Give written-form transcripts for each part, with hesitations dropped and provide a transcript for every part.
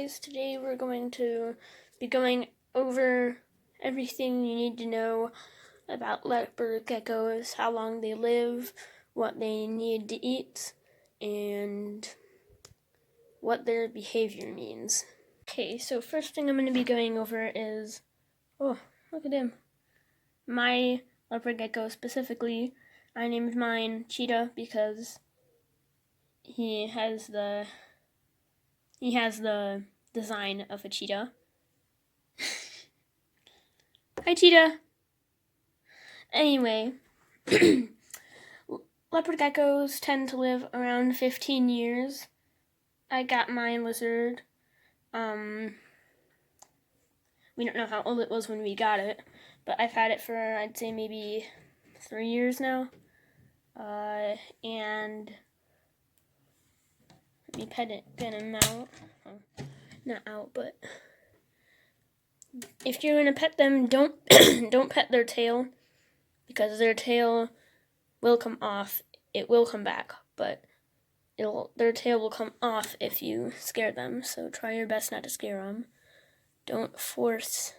guys, today we're going to be going over everything you need to know about leopard geckos, how long they live, what they need to eat, and what their behavior means. Okay, so first thing I'm going to be going over is, oh, look at him. My leopard gecko specifically, I named mine Cheetah because he has the design of a cheetah. Hi, cheetah. Anyway, leopard geckos tend to live around 15 years. I got my lizard. We don't know how old it was when we got it, but I've had it for, I'd say, maybe 3 years now. And let me get him out. Oh, not out, but if you're gonna pet them, don't don't pet their tail, because their tail will come off. It will come back, but their tail will come off if you scare them. So try your best not to scare them. Don't force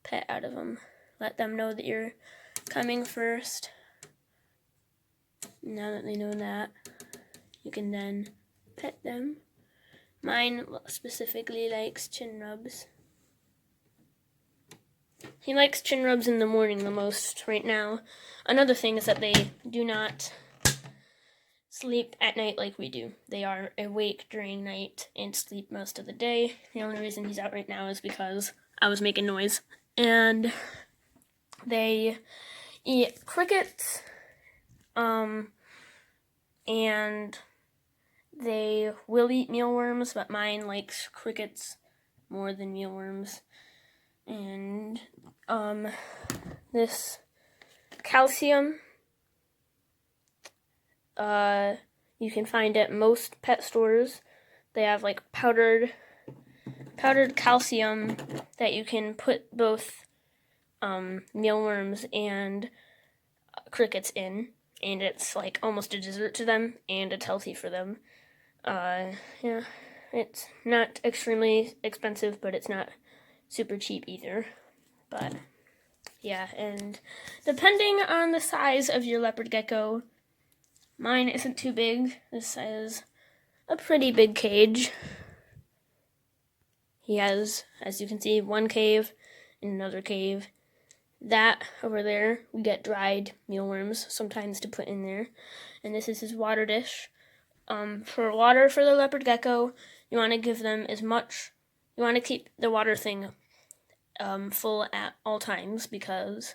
pet out of them. Let them know that you're coming first. Now that they know that, you can then pet them. Mine specifically likes chin rubs. He likes chin rubs in the morning the most right now. Another thing is that they do not sleep at night like we do. They are awake during night and sleep most of the day. The only reason he's out right now is because I was making noise. And they eat crickets, and they will eat mealworms, but mine likes crickets more than mealworms. And this calcium, you can find at most pet stores. They have like powdered calcium that you can put both mealworms and crickets in, and it's like almost a dessert to them, and it's healthy for them. Yeah, it's not extremely expensive, but it's not super cheap either. But yeah, and depending on the size of your leopard gecko, mine isn't too big. This is a pretty big cage. He has, as you can see, one cave and another cave. That over there, we get dried mealworms sometimes to put in there. And this is his water dish. For water for the leopard gecko, you want to give them you want to keep the water thing full at all times, because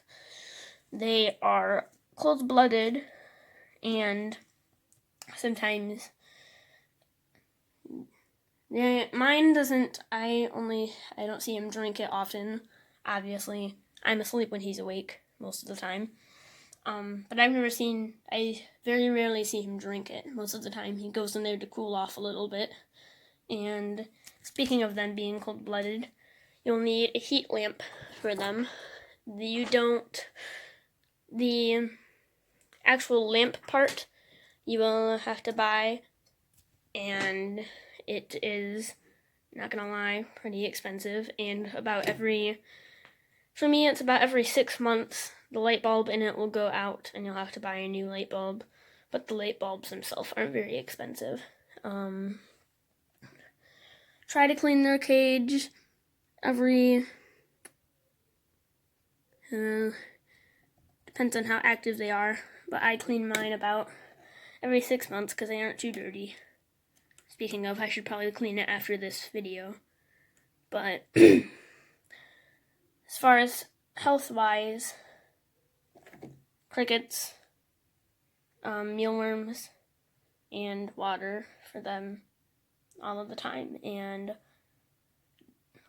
they are cold-blooded, and sometimes mine doesn't. I don't see him drink it often. Obviously, I'm asleep when he's awake most of the time. But I very rarely see him drink it. Most of the time he goes in there to cool off a little bit. And speaking of them being cold-blooded, you'll need a heat lamp for them. The actual lamp part you will have to buy, and it is, not gonna lie, pretty expensive, and for me it's about every 6 months the light bulb in it will go out and you'll have to buy a new light bulb, but the light bulbs themselves are very expensive. Try to clean their cage depends on how active they are, but I clean mine about every 6 months because they aren't too dirty. Speaking of, I should probably clean it after this video. But as far as health-wise, crickets, mealworms, and water for them all of the time. And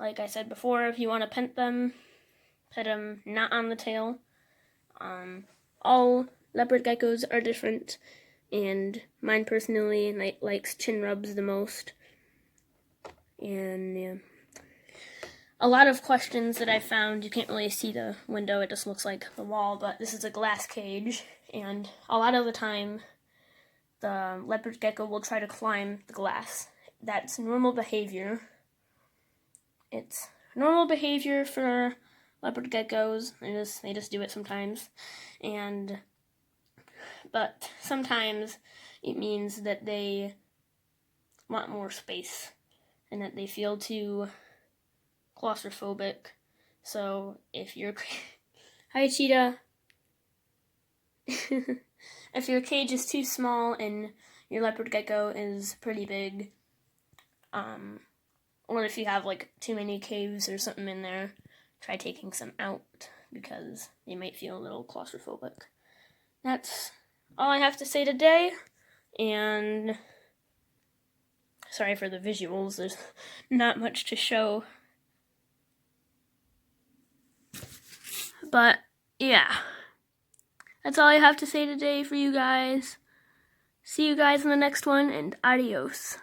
like I said before, if you want to pet them not on the tail. All leopard geckos are different, and mine personally likes chin rubs the most. And yeah, a lot of questions that I found, you can't really see the window, it just looks like the wall, but this is a glass cage, and a lot of the time the leopard gecko will try to climb the glass. That's normal behavior. it's normal behavior for leopard geckos. They just do it sometimes, but sometimes it means that they want more space and that they feel too claustrophobic. So if you're hi cheetah. If your cage is too small and your leopard gecko is pretty big, or if you have like too many caves or something in there, try taking some out because they might feel a little claustrophobic. That's all I have to say today, and sorry for the visuals, there's not much to show. But yeah, that's all I have to say today for you guys. See you guys in the next one, and adios.